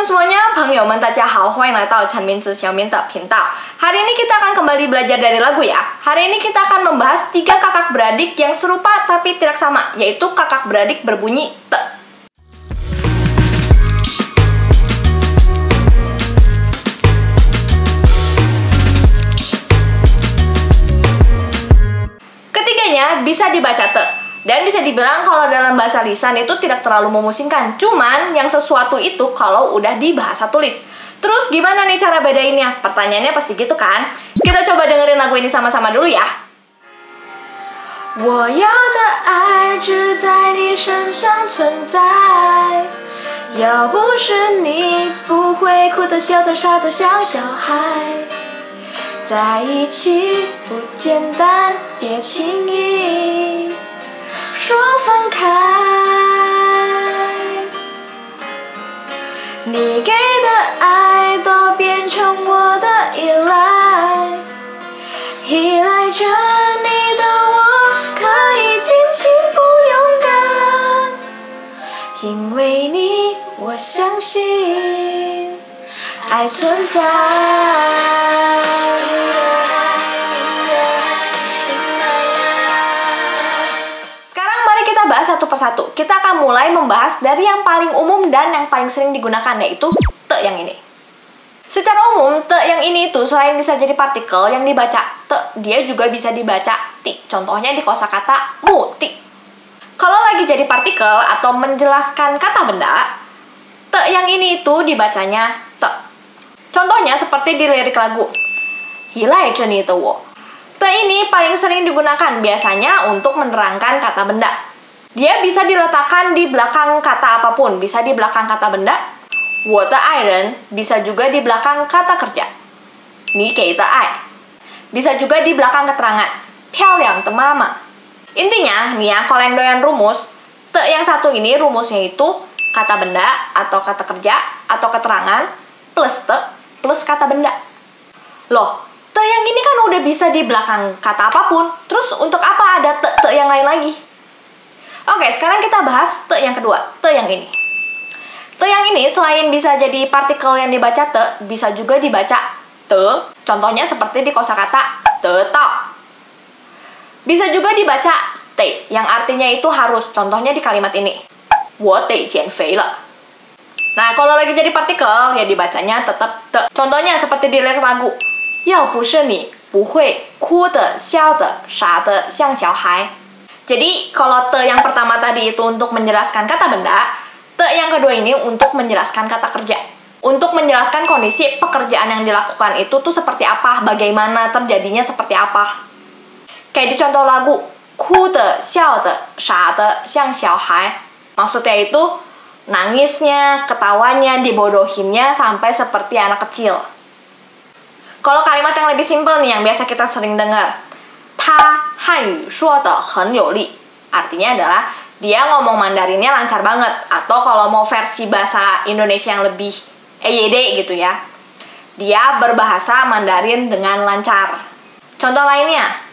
semuanya, 朋友们大家好，欢迎来到陈明子小明的频道。Hari ini kita akan kembali belajar dari lagu ya. Hari ini kita akan membahas 3 kakak beradik yang serupa tapi tidak sama, yaitu kakak beradik berbunyi te. Ketiganya bisa dibaca te. Dan bisa dibilang kalau dalam bahasa lisan itu tidak terlalu memusingkan. Cuman yang sesuatu itu kalau udah di bahasa tulis. Terus gimana nih cara bedainnya? Pertanyaannya pasti gitu kan? Kita coba dengerin lagu ini sama-sama dulu ya. 我要的爱只在你身上存在，要不是你不会哭的笑的傻的像小孩，在一起不简单别轻易说分开，你给的爱都变成我的依赖，依赖着你的我可以尽情不勇敢，因为你我相信爱存在。Bahas satu persatu. Kita akan mulai membahas dari yang paling umum dan yang paling sering digunakan, yaitu te yang ini. Secara umum, te yang ini itu selain bisa jadi partikel yang dibaca te, dia juga bisa dibaca ti. Contohnya di kosakata muti. Kalau lagi jadi partikel atau menjelaskan kata benda, te yang ini itu dibacanya te. Contohnya seperti di lirik lagu Hilai Zheni de wo. Te ini paling sering digunakan biasanya untuk menerangkan kata benda. Dia bisa diletakkan di belakang kata apapun, bisa di belakang kata benda. 我的爱人 bisa juga di belakang kata kerja. 你给的爱 bisa juga di belakang keterangan. 漂亮的妈妈 Intinya, nih ya, kalau yang doyan rumus, te yang satu ini rumusnya itu kata benda atau kata kerja atau keterangan plus te plus kata benda. Loh, te yang ini kan udah bisa di belakang kata apapun. Terus untuk apa ada te yang lain lagi? Oke, sekarang kita bahas te yang kedua, te yang ini. Te yang ini selain bisa jadi partikel yang dibaca te, bisa juga dibaca te. Contohnya seperti di kosakata te tao. Bisa juga dibaca te, yang artinya itu harus. Contohnya di kalimat ini, 我得减肥了. Nah, kalau lagi jadi partikel, ya dibacanya tetap te. Contohnya seperti di lirik lagu, 要不是你不会哭的笑的傻的像小孩. Jadi, kalau te yang pertama tadi itu untuk menjelaskan kata benda, te yang kedua ini untuk menjelaskan kata kerja. Untuk menjelaskan kondisi pekerjaan yang dilakukan itu tuh seperti apa, bagaimana terjadinya seperti apa. Kayak di contoh lagu, 哭的笑的傻的像小孩. Maksudnya itu, nangisnya, ketawanya, dibodohinnya sampai seperti anak kecil. Kalau kalimat yang lebih simpel nih, yang biasa kita sering dengar, 他汉语说得很有力. Artinya adalah dia ngomong Mandarinnya lancar banget. Atau kalau mau versi bahasa Indonesia yang lebih EYD gitu ya, dia berbahasa Mandarin dengan lancar. Contoh lainnya,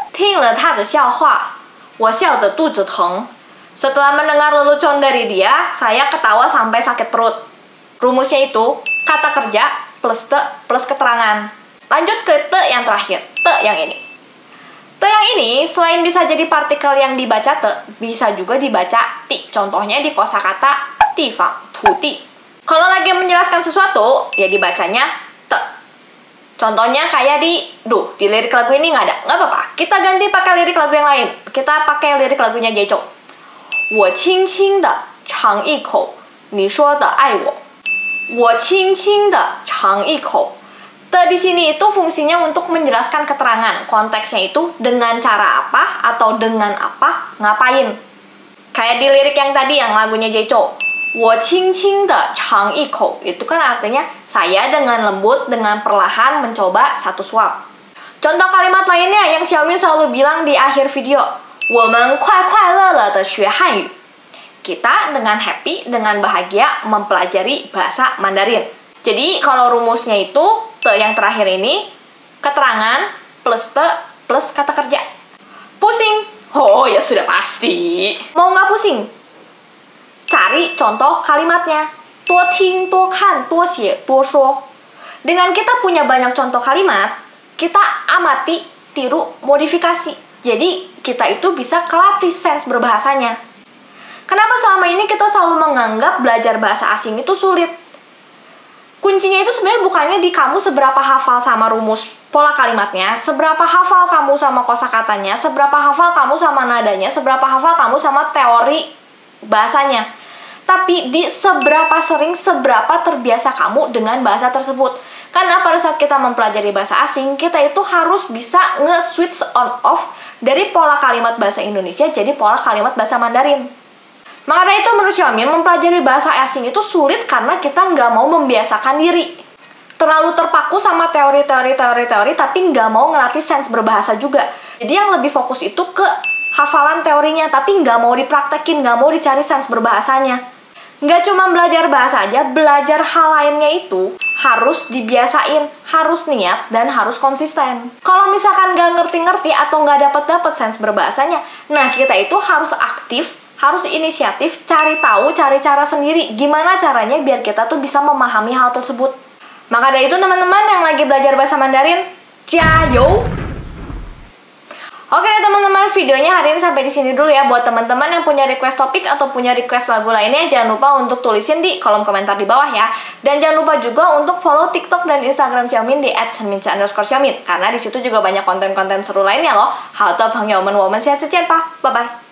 听了他的笑话我笑得肚子疼. Setelah mendengar lelucon dari dia, saya ketawa sampai sakit perut. Rumusnya itu kata kerja plus te plus keterangan. Lanjut ke te yang terakhir, te yang ini. Te yang ini selain bisa jadi partikel yang dibaca te, bisa juga dibaca ti. Contohnya di kosakata tifang, tuti. Kalau lagi menjelaskan sesuatu, ya dibacanya te. Contohnya kayak di lirik lagu ini nggak ada. Nggak apa-apa, kita ganti pakai lirik lagu yang lain. Kita pakai lirik lagunya Jaichou. 我轻轻地尝一口你说的爱我. 我轻轻地尝一口. Te di sini itu fungsinya untuk menjelaskan keterangan. Konteksnya itu dengan cara apa atau dengan apa, ngapain. Kayak di lirik yang tadi yang lagunya Jaichou, 我轻轻地尝一口. Itu kan artinya saya dengan lembut, dengan perlahan mencoba satu suap. Contoh kalimat lainnya yang Xiaomi selalu bilang di akhir video, 我们快快乐乐地学汉语. Kita dengan happy, dengan bahagia mempelajari bahasa Mandarin. Jadi kalau rumusnya itu te yang terakhir ini keterangan plus te plus kata kerja. Pusing? Oh ya sudah pasti. Mau nggak pusing? Cari contoh kalimatnya. 多听多看多写多说. Dengan kita punya banyak contoh kalimat, kita amati, tiru, modifikasi. Jadi kita itu bisa kelatih sense berbahasanya. Kenapa selama ini kita selalu menganggap belajar bahasa asing itu sulit? Kuncinya itu sebenarnya bukannya di kamu seberapa hafal sama rumus pola kalimatnya, seberapa hafal kamu sama kosakatanya, seberapa hafal kamu sama nadanya, seberapa hafal kamu sama teori bahasanya. Tapi di seberapa sering, seberapa terbiasa kamu dengan bahasa tersebut. Karena pada saat kita mempelajari bahasa asing, kita itu harus bisa nge-switch on off dari pola kalimat bahasa Indonesia jadi pola kalimat bahasa Mandarin. Maka itu menurut Xiaomin, mempelajari bahasa asing itu sulit karena kita nggak mau membiasakan diri. Terlalu terpaku sama teori, tapi nggak mau ngelatih sense berbahasa juga. Jadi yang lebih fokus itu ke hafalan teorinya, tapi nggak mau dipraktekin, nggak mau dicari sense berbahasanya. Nggak cuma belajar bahasa aja, belajar hal lainnya itu harus dibiasain, harus niat, dan harus konsisten. Kalau misalkan nggak ngerti-ngerti atau nggak dapet sense berbahasanya, nah kita itu harus aktif, harus inisiatif, cari tahu, cari cara sendiri. Gimana caranya biar kita tuh bisa memahami hal tersebut. Maka dari itu teman-teman yang lagi belajar bahasa Mandarin, jiayou! Oke teman-teman, videonya hari ini sampai di sini dulu ya. Buat teman-teman yang punya request topik atau punya request lagu lainnya, jangan lupa untuk tulisin di kolom komentar di bawah ya. Dan jangan lupa juga untuk follow TikTok dan Instagram Xiaomin di @senmincha_xiaomin, karena di situ juga banyak konten-konten seru lainnya loh. Bye bye.